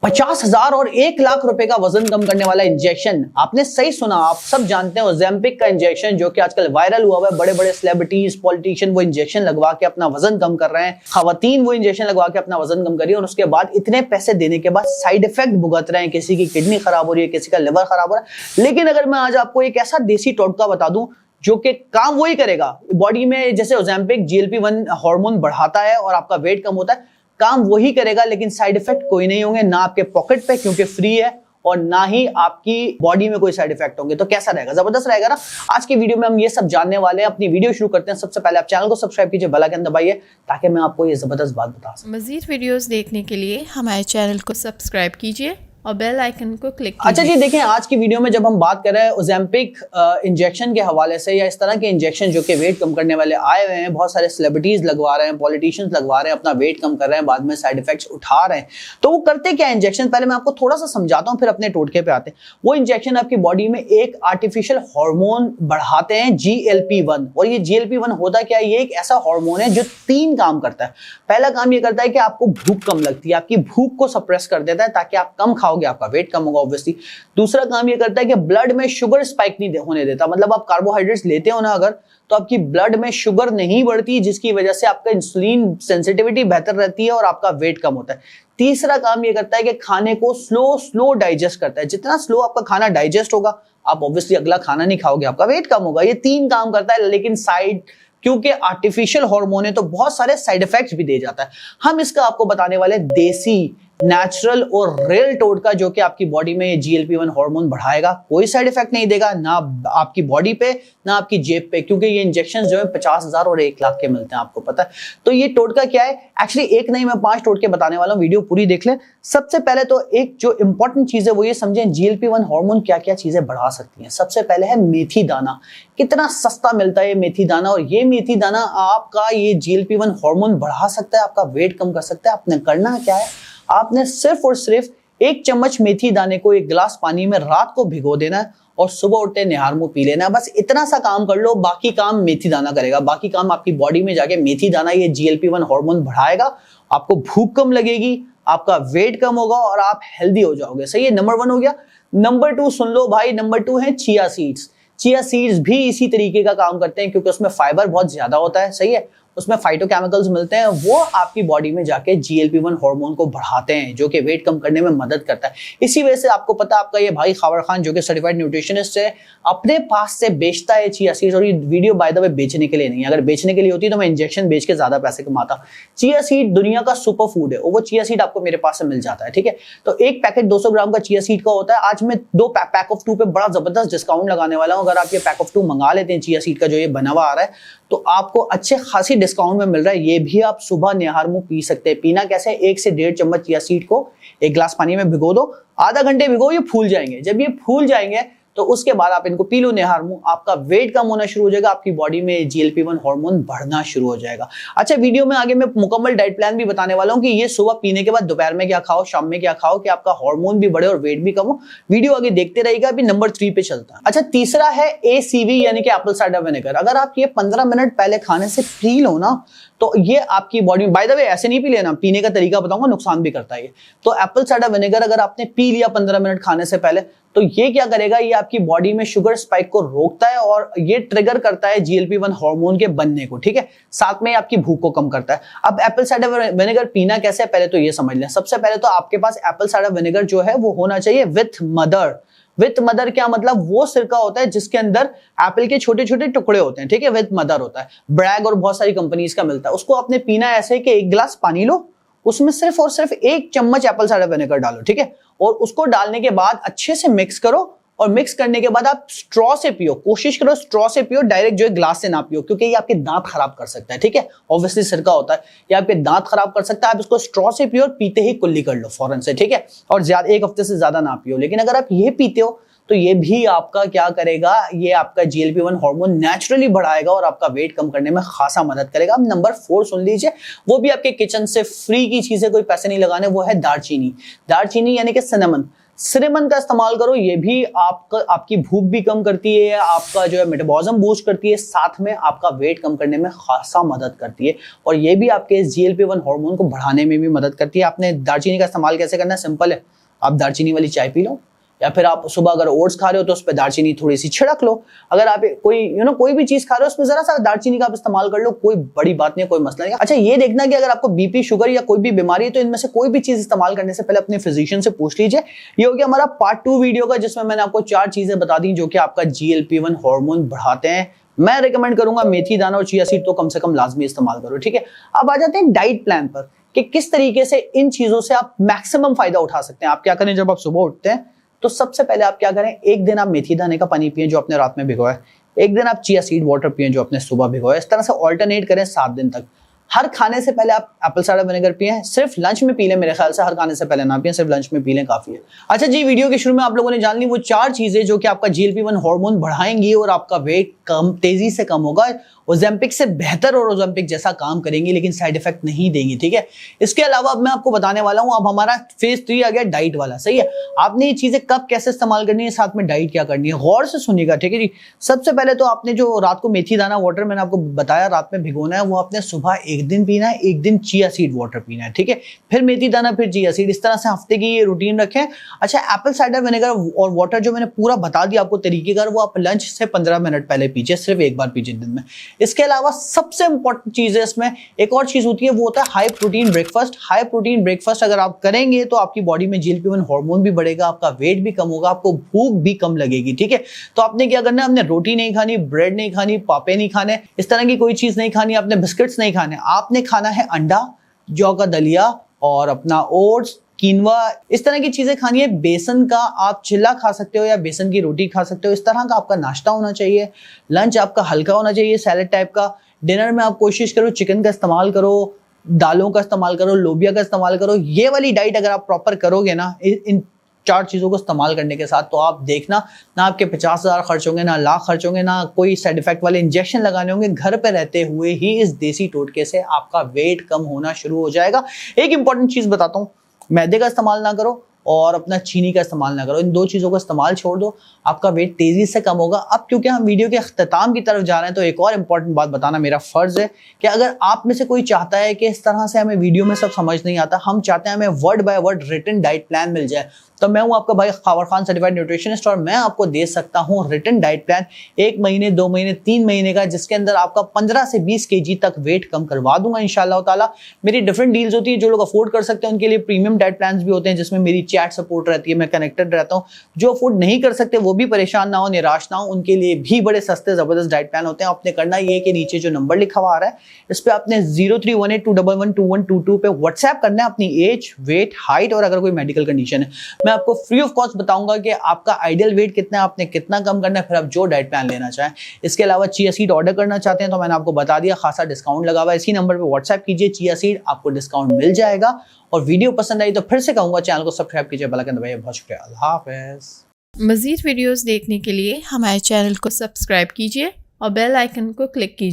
50,000 और 1 लाख रुपए का वजन कम करने वाला इंजेक्शन। आपने सही सुना, आप सब जानते हैं ओज़ेम्पिक का इंजेक्शन जो कि आजकल वायरल हुआ है। बड़े बड़े सेलिब्रिटीज, पॉलिटिशियन वो इंजेक्शन लगवा के अपना वजन कम कर रहे हैं, खवातीन वो इंजेक्शन लगवा के अपना वजन कम कर रही है और उसके बाद इतने पैसे देने के बाद साइड इफेक्ट भुगत रहे हैं। किसी की किडनी खराब हो रही है, किसी का लिवर खराब हो रहा है। लेकिन अगर मैं आज आपको एक ऐसा देसी टोटका बता दूं जो कि काम वही करेगा बॉडी में, जैसे ओज़ेम्पिक GLP-1 हार्मोन बढ़ाता है और आपका वेट कम होता है, काम वही करेगा लेकिन साइड इफेक्ट कोई नहीं होंगे, ना आपके पॉकेट पे क्योंकि फ्री है और ना ही आपकी बॉडी में कोई साइड इफेक्ट होंगे। तो कैसा रहेगा? जबरदस्त रहेगा ना। आज की वीडियो में हम ये सब जानने वाले हैं। अपनी वीडियो शुरू करते हैं। सबसे पहले आप चैनल को सब्सक्राइब कीजिए, बेल आइकन दबाइए ताकि मैं आपको ये जबरदस्त बात बता सकूं। मज़ीद वीडियोस देखने के लिए हमारे चैनल को सब्सक्राइब कीजिए और बेल आइकन को क्लिक कीजिए। अच्छा जी, देखें आज की वीडियो में जब हम बात कर रहे हैं ओज़ेम्पिक इंजेक्शन के हवाले से या इस तरह के इंजेक्शन जो कि वेट कम करने वाले आए हुए हैं, बहुत सारे सेलिब्रिटीज लगवा रहे हैं, पॉलिटिशियंस लगवा रहे हैं, अपना वेट कम कर रहे हैं, बाद में साइड इफेक्ट्स उठा रहे हैं। तो वो करते क्या इंजेक्शन, पहले मैं आपको थोड़ा सा समझाता हूँ फिर अपने टोटके पे आते हैं। वो इंजेक्शन आपकी बॉडी में एक आर्टिफिशियल हार्मोन बढ़ाते हैं GLP-1। और ये GLP-1 होता क्या है? ये एक ऐसा हार्मोन है जो 3 काम करता है। पहला काम ये करता है कि आपको भूख कम लगती है, आपकी भूख को सप्रेस कर देता है ताकि आप कम खाओगे, आपका वेट कम होगा ऑब्वियसली। दूसरा काम ये करता है कि ब्लड में शुगर स्पाइक नहीं होने देता। मतलब आप कार्बोहाइड्रेट्स लेते हो ना अगर, तो आपकी ब्लड में शुगर नहीं बढ़ती, जिसकी वजह से आपका इंसुलिन सेंसिटिविटी बेहतर रहती है और आपका वेट कम होता है। तीसरा काम ये करता है कि खाने को स्लो डाइजेस्ट करता है। जितना स्लो आपका खाना डाइजेस्ट होगा, आप ऑब्वियसली अगला खाना नहीं खाओगे, आपका वेट कम होगा। ये 3 काम करता है, लेकिन क्योंकि आर्टिफिशियल हार्मोन है तो बहुत सारे साइड इफेक्ट्स भी दे जाता है। हम इसका आपको बताने वाले देसी, नेचुरल और रियल टोटका जो कि आपकी बॉडी में GLP-1 हार्मोन बढ़ाएगा, कोई साइड इफेक्ट नहीं देगा, ना आपकी बॉडी पे ना आपकी जेब पे, क्योंकि ये इंजेक्शन जो है 50,000 और 1 लाख के मिलते हैं, आपको पता है। तो ये टोटका क्या है? एक्चुअली एक नहीं, मैं 5 टोटके बताने वाला हूँ, वीडियो पूरी देख लें। सबसे पहले तो एक जो इंपॉर्टेंट चीज है वो ये समझें, GLP-1 हार्मोन क्या क्या चीजें बढ़ा सकती हैं। सबसे पहले है मेथी दाना। कितना सस्ता मिलता है ये मेथी दाना, और ये मेथी दाना आपका ये GLP-1 हार्मोन बढ़ा सकता है, आपका वेट कम कर सकता है। आपने करना क्या है, आपने सिर्फ और सिर्फ 1 चम्मच मेथी दाने को 1 गिलास पानी में रात को भिगो देना है और सुबह उठते निहार मुंह पी लेना है। बस इतना सा काम कर लो, बाकी काम मेथी दाना करेगा। बाकी काम आपकी बॉडी में जाके मेथी दाना ये GLP-1 हार्मोन बढ़ाएगा, आपको भूख कम लगेगी, आपका वेट कम होगा और आप हेल्दी हो जाओगे। सही है, नंबर 1 हो गया। नंबर 2 सुन लो भाई, नंबर 2 है चिया सीड्स। चिया सीड्स भी इसी तरीके का काम करते हैं क्योंकि उसमें फाइबर बहुत ज्यादा होता है। सही है, उसमें फाइटोकेमिकल्स मिलते हैं, वो आपकी बॉडी में जाके GLP-1 हार्मोन को बढ़ाते हैं जो कि वेट कम करने में मदद करता है। इसी वजह से आपको पता है, आपका ये भाई खबर खान जो कि सर्टिफाइड न्यूट्रिशनिस्ट है, अपने पास से बेचता है चिया सीड्स। और ये वीडियो बाय द वे बेचने के लिए नहीं है, अगर बेचने के लिए होती तो मैं इंजेक्शन बेच के ज्यादा पैसे कमाता। चिया सीड दुनिया का सुपर फूड है और वो चिया सीड आपको मेरे पास से मिल जाता है। ठीक है, तो एक पैकेट 200 ग्राम का चिया सीड का होता है। आज मैं 2 पैक ऑफ 2 पे बड़ा जबरदस्त डिस्काउंट लगाने वाला हूं। अगर आप ये पैक ऑफ 2 मंगा लेते हैं चिया सीड का जो ये बना हुआ आ रहा है, तो आपको अच्छे खासी डिस्काउंट में मिल रहा है। ये भी आप सुबह निहार मुंह पी सकते हैं। पीना कैसे? 1 से 1.5 चम्मच चिया सीड को 1 गिलास पानी में भिगो दो, आधा घंटे भिगो, ये फूल जाएंगे। जब ये फूल जाएंगे तो उसके बाद आप इनको पी लो निहार मुंह, आपका वेट कम होना शुरू हो जाएगा, आपकी बॉडी में GLP-1 हार्मोन बढ़ना शुरू हो जाएगा। अच्छा, वीडियो में आगे मैं मुकम्मल डाइट प्लान भी बताने वाला हूं कि ये सुबह पीने के बाद दोपहर में क्या खाओ, शाम में क्या खाओ कि आपका हार्मोन भी बढ़े और वेट भी कम हो। वीडियो आगे देखते रहेगा। अभी नंबर 3 पे चलता है। अच्छा, तीसरा है ACV यानी कि एप्पल साइडर विनेगर। अगर आप ये 15 मिनट पहले खाने से पी लो ना, तो ये आपकी बॉडी में, बाय द वे ऐसे नहीं पी लेना, पीने का तरीका बताऊंगा, नुकसान भी करता है ये। तो एप्पल साइडर विनेगर अगर आपने पी लिया 15 मिनट खाने से पहले, तो ये क्या करेगा, ये आपकी बॉडी में शुगर स्पाइक को रोकता है और ये ट्रिगर करता है GLP-1 हार्मोन के बनने को। ठीक है, साथ में आपकी भूख को कम करता है। अब एप्पल साइडर विनेगर पीना कैसे है, पहले तो ये समझ लें। सबसे पहले तो आपके पास एप्पल साइडर विनेगर जो है वो होना चाहिए विथ मदर। विथ मदर क्या मतलब? वो सिरका होता है जिसके अंदर एप्पल के छोटे छोटे टुकड़े होते हैं। ठीक है, विथ मदर होता है। ब्रैग और बहुत सारी कंपनीज का मिलता है। उसको आपने पीना ऐसे कि 1 गिलास पानी लो, उसमें सिर्फ और सिर्फ 1 चम्मच एप्पल साइडर विनेगर डालो। ठीक है, और उसको डालने के बाद अच्छे से मिक्स करो और मिक्स करने के बाद आप स्ट्रॉ से पियो। कोशिश करो स्ट्रॉ से पियो, डायरेक्ट जो है ग्लास से ना पियो, क्योंकि ये आपके दांत खराब कर सकता है। ठीक है, ऑब्वियसली सिरका होता है, ये आपके दांत खराब कर सकता है। आप इसको स्ट्रॉ से पियो और पीते ही कुल्ली कर लो फौरन से। ठीक है, और ज्यादा 1 हफ्ते से ज्यादा ना पियो। लेकिन अगर आप ये पीते हो तो ये भी आपका क्या करेगा, ये आपका GLP-1 हार्मोन नेचुरली बढ़ाएगा और आपका वेट कम करने में खासा मदद करेगा। अब नंबर 4 सुन लीजिए, वो भी आपके किचन से फ्री की चीज है, कोई पैसे नहीं लगाने, वो है दालचीनी। दालचीनी यानी कि सिनेमन। सिनेमन का इस्तेमाल करो, ये भी आपकी भूख भी कम करती है, आपका जो है मेटाबॉलिज्म बूस्ट करती है, साथ में आपका वेट कम करने में खासा मदद करती है और ये भी आपके GLP-1 हार्मोन को बढ़ाने में भी मदद करती है। आपने दालचीनी का इस्तेमाल कैसे करना है, सिंपल है, आप दालचीनी वाली चाय पी लो, या फिर आप सुबह अगर ओट्स खा रहे हो तो उस पर दालचीनी थोड़ी सी छिड़क लो। अगर आप कोई भी चीज खा रहे हो उसमें जरा सा दालचीनी का आप इस्तेमाल कर लो, कोई बड़ी बात नहीं है, कोई मसला नहीं। अच्छा, ये देखना कि अगर आपको BP, शुगर या कोई भी बीमारी है तो इनमें से कोई भी चीज इस्तेमाल करने से पहले अपने फिजिशियन से पूछ लीजिए। ये हो गया हमारा पार्ट 2 वीडियो का, जिसमें मैंने आपको 4 चीजें बता दी जो कि आपका GLP-1 हार्मोन बढ़ाते हैं। मैं रिकमेंड करूंगा मेथी दाना और चिया सीड तो कम से कम लाजमी इस्तेमाल करो, ठीक है। अब आ जाते हैं डाइट प्लान पर कि किस तरीके से इन चीजों से आप मैक्सिमम फायदा उठा सकते हैं। आप क्या करें, जब आप सुबह उठते हैं तो सबसे पहले आप क्या करें, एक दिन आप मेथी दाने का पानी पिए जो आपने रात में भिगोया है, एक दिन आप चिया सीड वाटर पिए जो आपने सुबह भिगोया। इस तरह से ऑल्टरनेट करें 7 दिन तक। हर खाने से पहले आप एप्पल साइडर विनेगर पिए, सिर्फ लंच में पी लें, मेरे ख्याल से हर खाने से पहले ना पिए, सिर्फ लंच में पी लें, काफी है। अच्छा जी, वीडियो के शुरू में आप लोगों ने जान ली वो 4 चीजें जो कि आपका GLP-1 हार्मोन बढ़ाएंगी और आपका वेट तेजी से कम होगा, ओजेम्पिक से बेहतर और ओजेम्पिक जैसा काम करेंगी, लेकिन साइड इफेक्ट नहीं देंगी, ठीक है। इसके अलावा अब मैं आपको बताने वाला हूं, अब हमारा फेज 3 आ गया डाइट वाला, सही है। आपने ये चीजें कब कैसे इस्तेमाल करनी है, साथ में डाइट क्या करनी है, गौर से सुनिएगा, ठीक है जी। सबसे पहले तो आपने जो रात को मेथी दाना वाटर मैंने आपको बताया रात में भिगोना है, वो आपने सुबह एक दिन पीना है, एक दिन चिया सीड वाटर पीना है, ठीक है। फिर मेथी दाना, फिर चिया सीड, इस तरह से हफ्ते की ये रूटीन रखें। अच्छा, एप्पल साइडर विनेगर और वाटर जो मैंने पूरा बता दिया आपको तरीकेकार, वो आप लंच से 15 मिनट पहले पीजिए, सिर्फ एक बार पीजिए दिन में। इसके अलावा सबसे इंपॉर्टेंट चीज है इसमें, एक और चीज होती है, वो होता है high protein breakfast. High protein breakfast अगर आप करेंगे तो आपकी बॉडी में GLP-1 हार्मोन भी बढ़ेगा, आपका वेट भी कम होगा, आपको भूख भी कम लगेगी, ठीक है। तो आपने क्या करना है, आपने रोटी नहीं खानी, ब्रेड नहीं खानी, पापे नहीं खाने, इस तरह की कोई चीज नहीं खानी, आपने बिस्किट्स नहीं खाने, आपने खाना है अंडा, जौ का दलिया और अपना ओट्स, कीनवा, इस तरह की चीजें खानी है। बेसन का आप चिल्ला खा सकते हो या बेसन की रोटी खा सकते हो, इस तरह का आपका नाश्ता होना चाहिए। लंच आपका हल्का होना चाहिए, सैलेड टाइप का। डिनर में आप कोशिश करो चिकन का इस्तेमाल करो, दालों का इस्तेमाल करो, लोबिया का इस्तेमाल करो। ये वाली डाइट अगर आप प्रॉपर करोगे ना, इन 4 चीजों को इस्तेमाल करने के साथ, तो आप देखना ना आपके 50,000 खर्च होंगे, ना लाख खर्च होंगे, ना कोई साइड इफेक्ट वाले इंजेक्शन लगाने होंगे। घर पे रहते हुए ही इस देसी टोटके से आपका वेट कम होना शुरू हो जाएगा। एक इंपॉर्टेंट चीज बताता हूँ, मैदे का इस्तेमाल ना करो और अपना चीनी का इस्तेमाल ना करो, इन 2 चीजों का इस्तेमाल छोड़ दो, आपका वेट तेजी से कम होगा। अब क्योंकि हम वीडियो के अख्ताम की तरफ जा रहे हैं तो एक और इंपॉर्टेंट बात बताना मेरा फर्ज है कि अगर आप में से कोई चाहता है कि इस तरह से हमें वीडियो में सब समझ नहीं आता, हम चाहते हैं हमें word by word written diet plan मिल जाए, तो मैं हूं आपका भाई खावर खान सर्टिफाइड न्यूट्रिशनिस्ट और मैं आपको दे सकता हूं रिटन डाइट प्लान 1 महीने, 2 महीने, 3 महीने का, जिसके अंदर आपका 15 से 20 kg तक वेट कम करवा दूंगा इंशाल्लाह ताला। मेरी डिफरेंट डील्स होती है, जो लोग अफोर्ड कर सकते हैं उनके लिए प्रीमियम डाइट प्लान्स भी होते हैं, जिसमें मेरी चैट सपोर्ट रहती है, मैं कनेक्टेड रहता हूं। जो अफोर्ड नहीं कर सकते वो भी परेशान ना हो, निराश ना हो, उनके लिए भी बड़े सस्ते जबरदस्त डाइट प्लान होते हैं। आपने करना ये कि नीचे जो नंबर लिखा हुआ आ रहा है इस पे आपने 031821112122 पे व्हाट्सएप करना है अपनी एज, वेट, हाइट और अगर कोई मेडिकल कंडीशन है। मैं आपको फ्री ऑफ कॉस्ट बताऊंगा कि आपका आइडियल वेट कितना है, आपने कितना कम करना है, फिर आप जो डाइट प्लान लेना चाहें। इसके अलावा चिया सीड ऑर्डर करना चाहते हैं तो मैंने आपको बता दिया, खासा डिस्काउंट लगा हुआ है, इसी नंबर पे व्हाट्सएप कीजिए, चिया सीड आपको डिस्काउंट मिल जाएगा। और वीडियो पसंद आई तो फिर से कहूंगा चैनल को सब्सक्राइब कीजिए, बेल आइकन दबाइए। बहुत शुक्रिया, अल्लाह हाफिज़। मज़ीद वीडियोस देखने के लिए हमारे चैनल को सब्सक्राइब कीजिए और बेल आइकन को क्लिक कीजिए।